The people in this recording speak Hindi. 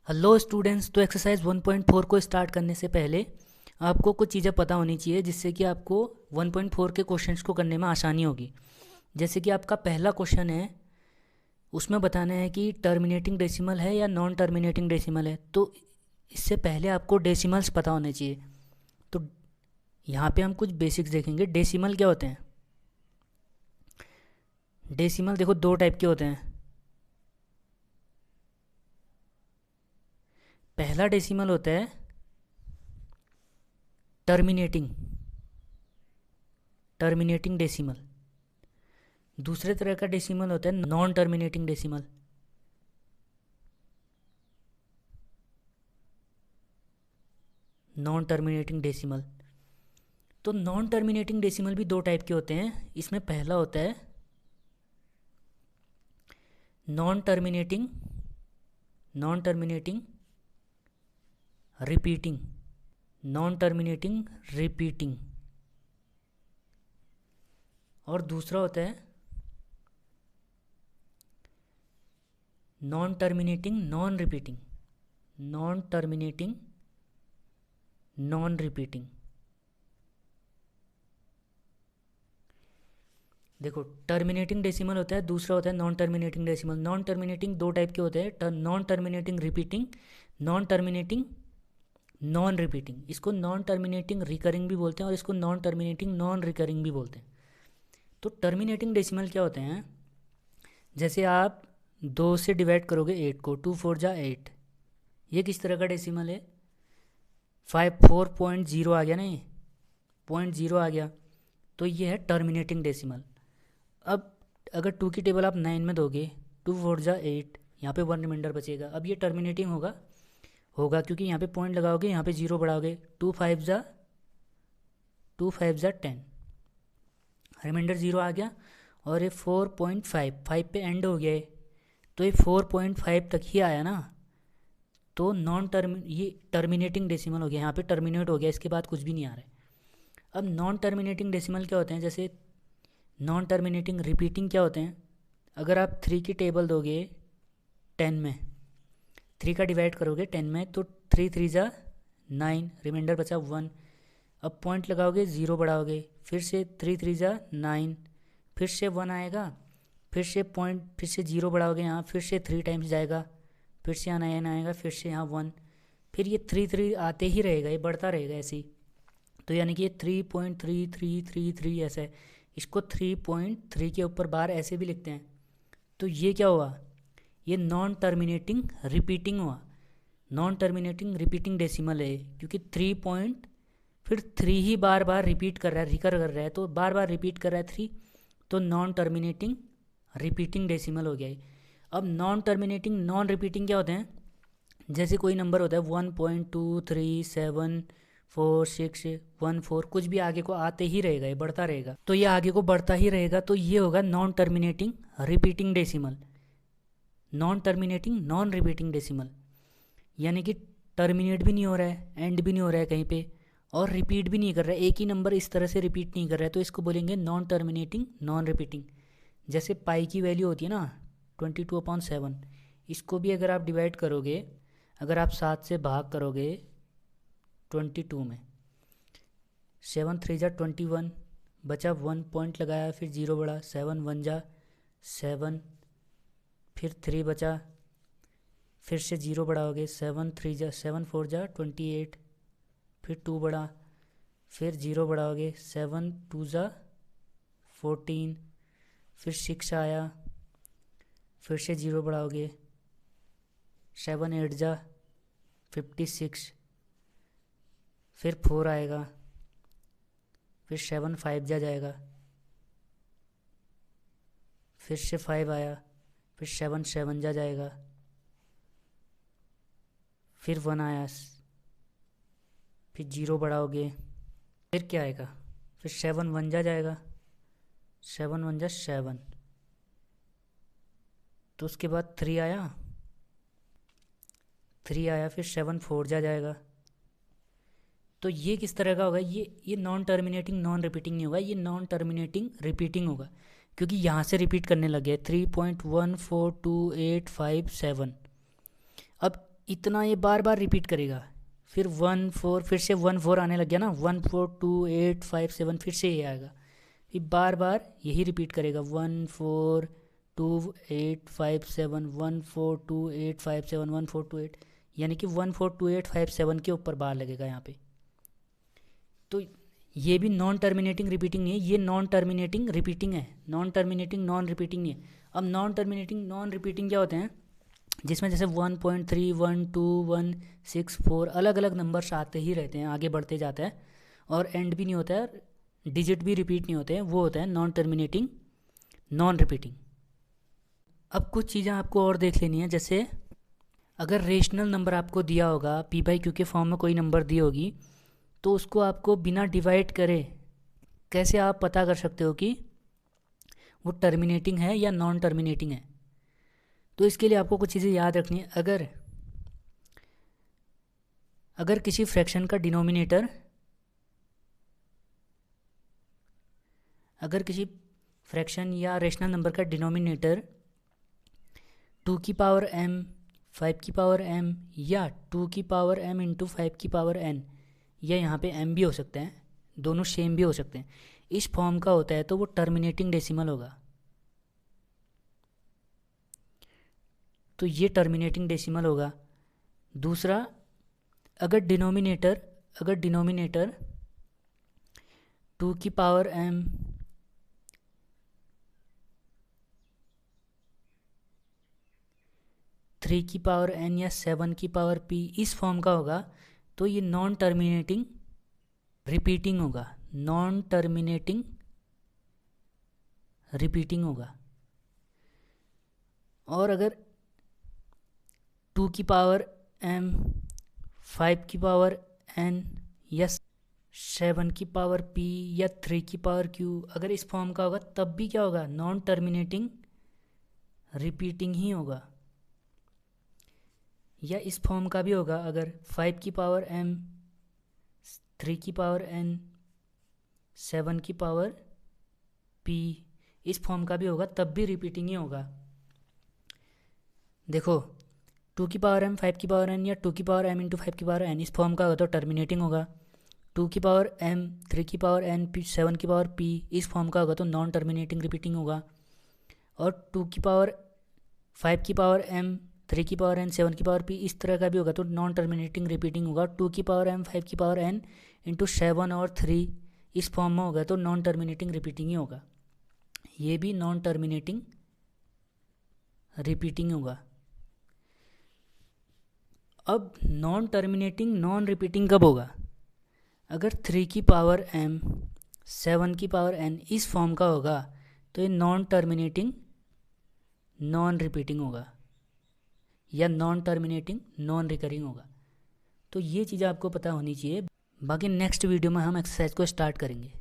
Hello students. तो एक्सरसाइज 1.4 को स्टार्ट करने से पहले आपको कुछ चीज़ें पता होनी चाहिए जिससे कि आपको 1.4 के क्वेश्चंस को करने में आसानी होगी। जैसे कि आपका पहला क्वेश्चन है, उसमें बताना है कि टर्मिनेटिंग डेसिमल है या नॉन टर्मिनेटिंग डेसिमल है। तो इससे पहले आपको डेसिमल्स पता होने चाहिए। तो यहाँ पे हम कुछ बेसिक्स देखेंगे। डेसिमल क्या होते हैं? डेसिमल देखो दो टाइप के होते हैं। पहला डेसिमल होता है टर्मिनेटिंग टर्मिनेटिंग डेसिमल। दूसरे तरह का डेसिमल होता है non terminating decimal. Non terminating decimal. तो नॉन टर्मिनेटिंग डेसिमल भी दो टाइप के होते हैं। इसमें पहला होता है non terminating repeating. Non terminating repeating. और दूसरा होता है non terminating non repeating. Non terminating non repeating. देखो, टर्मिनेटिंग डेसिमल होता है, दूसरा होता है non terminating decimal. Non terminating दो टाइप के होते हैं, non terminating repeating, non terminating non repeating. इसको नॉन टर्मिनेटिंग रिकरिंग भी बोलते हैं और इसको नॉन टर्मिनेटिंग नॉन रिकरिंग भी बोलते हैं। तो टर्मिनेटिंग डेसिमल क्या होते हैं? जैसे आप 2 से डिवाइड करोगे 8 को, 2 4 जा 8। ये किस तरह का डेसिमल है? 4.0 आ गया ना, ये 0.0 आ गया। तो ये है टर्मिनेटिंग डेसिमल। अब अगर 2 की टेबल आप 9 में दोगे, 2 4 जा 8, यहाँ पे 1 रिमाइंडर बचेगा। अब ये टर्मिनेटिंग होगा क्योंकि यहाँ पे पॉइंट लगाओगे, यहाँ पे 0 बढ़ाओगे। 2 5 जा 10, रिमाइंडर 0 आ गया। और ये 4.5 पे एंड हो गया है, तो ये 4.5 तक ही आया ना। तो ये टर्मिनेटिंग डेसिमल हो गया, यहाँ पे टर्मिनेट हो गया, इसके बाद कुछ भी नहीं आ रहा है। अब नॉन टर्मिनेटिंग डेसिमल क्या होते हैं? जैसे नॉन टर्मिनेटिंग रिपीटिंग क्या होते हैं? अगर आप 3 की टेबल दोगे 10 में, 3 का डिवाइड करोगे 10 में, तो 3 3 जा 9, रिमाइंडर बचा 1। अब पॉइंट लगाओगे, 0 बढ़ाओगे, फिर से 3 3 जा 9, फिर से 1 आएगा, फिर से पॉइंट, फिर से 0 बढ़ाओगे, यहाँ फिर से 3 टाइम्स जाएगा, फिर से यहाँ 9 आएगा, फिर से यहाँ 1, फिर ये 3 3 आते ही रहेगा, ये बढ़ता रहेगा ऐसे ही। तो यानी कि ये 3.3333 ऐसा है। इसको 3.3 के ऊपर बार ऐसे भी लिखते हैं। तो ये क्या हुआ? ये नॉन टर्मिनेटिंग रिपीटिंग हुआ। नॉन टर्मिनेटिंग रिपीटिंग डेसिमल है क्योंकि 3 पॉइंट फिर 3 ही बार बार रिपीट कर रहा है, रिकर कर रहा है, तो बार बार रिपीट कर रहा है 3। तो नॉन टर्मिनेटिंग रिपीटिंग डेसिमल हो गया है। अब नॉन टर्मिनेटिंग नॉन रिपीटिंग क्या होते हैं? जैसे कोई नंबर होता है 1.2374614, कुछ भी आगे को आते ही रहेगा, ये बढ़ता रहेगा, तो ये आगे को बढ़ता ही रहेगा। तो ये होगा non terminating repeating decimal. Non terminating non repeating decimal यानी कि टर्मिनेट भी नहीं हो रहा है, एंड भी नहीं हो रहा है कहीं पे, और रिपीट भी नहीं कर रहा है, एक ही नंबर इस तरह से रिपीट नहीं कर रहा है, तो इसको बोलेंगे नॉन टर्मिनेटिंग नॉन रिपीटिंग। जैसे पाई की वैल्यू होती है ना 22/7, इसको भी अगर आप डिवाइड करोगे, अगर आप 7 से भाग करोगे 22 में, 7 3 जा 21, बचा 1, पॉइंट लगाया, फिर 0 बढ़ा, 7 1 जा 7, फिर 3 बचा, फिर से 0 बढ़ाओगे, 7 3 जा 7 4 जा 28, फिर 2 बढ़ा, फिर 0 बढ़ाओगे, 7 2 जा 14, फिर 6 आया, फिर से 0 बढ़ाओगे, 7 8 जा 56, फिर 4 आएगा, फिर 7 5 जा जाएगा, फिर से 5 आया, फिर 7 7 जा जाएगा, फिर 1 आया, फिर 0 बढ़ाओगे, फिर क्या आएगा, फिर 7 1 जा जाएगा, 7 1 जा 7, तो उसके बाद 3 आया, फिर 7 4 जा जाएगा। तो ये किस तरह का होगा? ये नॉन टर्मिनेटिंग नॉन रिपीटिंग नहीं होगा, ये नॉन टर्मिनेटिंग रिपीटिंग होगा, क्योंकि यहाँ से रिपीट करने लगे 3.142857। अब इतना ये बार बार रिपीट करेगा। फिर 1 4, फिर से 1 4 आने लग गया ना, 1 4 2 8 5 7, फिर से ये आएगा। फिर बार बार यही रिपीट करेगा, 1 4 2 8 5 7, 1 4 2 8 5 7, 1 4 2 8, यानी कि 1 4 2 8 5 7 के ऊपर बार लगेगा यहाँ पे। तो ये भी नॉन टर्मिनेटिंग रिपीटिंग नहीं है, ये नॉन टर्मिनेटिंग रिपीटिंग है, नॉन टर्मिनेटिंग नॉन रिपीटिंग नहीं है। अब नॉन टर्मिनेटिंग नॉन रिपीटिंग क्या होते हैं, जिसमें जैसे 1.3 1 2 1 6 4 अलग अलग नंबर्स आते ही रहते हैं, आगे बढ़ते जाता है और एंड भी नहीं होता है, डिजिट भी रिपीट नहीं होते हैं, वो होता है नॉन टर्मिनेटिंग नॉन रिपीटिंग। अब कुछ चीज़ें आपको और देख लेनी है, जैसे अगर रेशनल नंबर आपको दिया होगा, पी बाई क्यू के फॉर्म में कोई नंबर दी होगी, तो उसको आपको बिना डिवाइड करे कैसे आप पता कर सकते हो कि वो टर्मिनेटिंग है या नॉन टर्मिनेटिंग है। तो इसके लिए आपको कुछ चीज़ें याद रखनी है। अगर किसी फ्रैक्शन का डिनोमिनेटर, अगर किसी फ्रैक्शन या रेशनल नंबर का डिनोमिनेटर 2 की पावर m 5 की पावर m या 2 की पावर m इंटू 5 की पावर n, या यहाँ पे m भी हो सकते हैं, दोनों सेम भी हो सकते हैं, इस फॉर्म का होता है तो वो टर्मिनेटिंग डेसिमल होगा। तो ये टर्मिनेटिंग डेसिमल होगा। दूसरा, अगर डिनोमिनेटर 2 की पावर m 3 की पावर n या 7 की पावर p इस फॉर्म का होगा, तो ये नॉन टर्मिनेटिंग रिपीटिंग होगा, नॉन टर्मिनेटिंग रिपीटिंग होगा। और अगर 2 की पावर m 5 की पावर n या 7 की पावर p या 3 की पावर q अगर इस फॉर्म का होगा, तब भी क्या होगा, नॉन टर्मिनेटिंग रिपीटिंग ही होगा। या इस फॉर्म का भी होगा, अगर 5 की पावर m 3 की पावर n 7 की पावर p इस फॉर्म का भी होगा, तब भी रिपीटिंग ही होगा। देखो, 2 की पावर m 5 की पावर n या 2 की पावर m इंटू 5 की पावर n इस फॉर्म का होगा तो टर्मिनेटिंग होगा। 2 की पावर m 3 की पावर n 7 की पावर p इस फॉर्म का होगा तो नॉन टर्मिनेटिंग रिपीटिंग होगा। और 2 की पावर 5 की पावर m 3 की पावर n 7 की पावर p इस तरह का भी होगा तो नॉन टर्मिनेटिंग रिपीटिंग होगा। 2 की पावर m 5 की पावर n इंटू 7 और 3 इस फॉर्म में होगा तो नॉन टर्मिनेटिंग रिपीटिंग ही होगा। ये भी नॉन टर्मिनेटिंग रिपीटिंग होगा। अब नॉन टर्मिनेटिंग नॉन रिपीटिंग कब होगा, अगर 3 की पावर m 7 की पावर n इस फॉर्म का होगा तो ये नॉन टर्मिनेटिंग नॉन रिपीटिंग होगा या नॉन टर्मिनेटिंग नॉन रिकरिंग होगा। तो ये चीज़ें आपको पता होनी चाहिए। बाकी नेक्स्ट वीडियो में हम एक्सरसाइज को स्टार्ट करेंगे।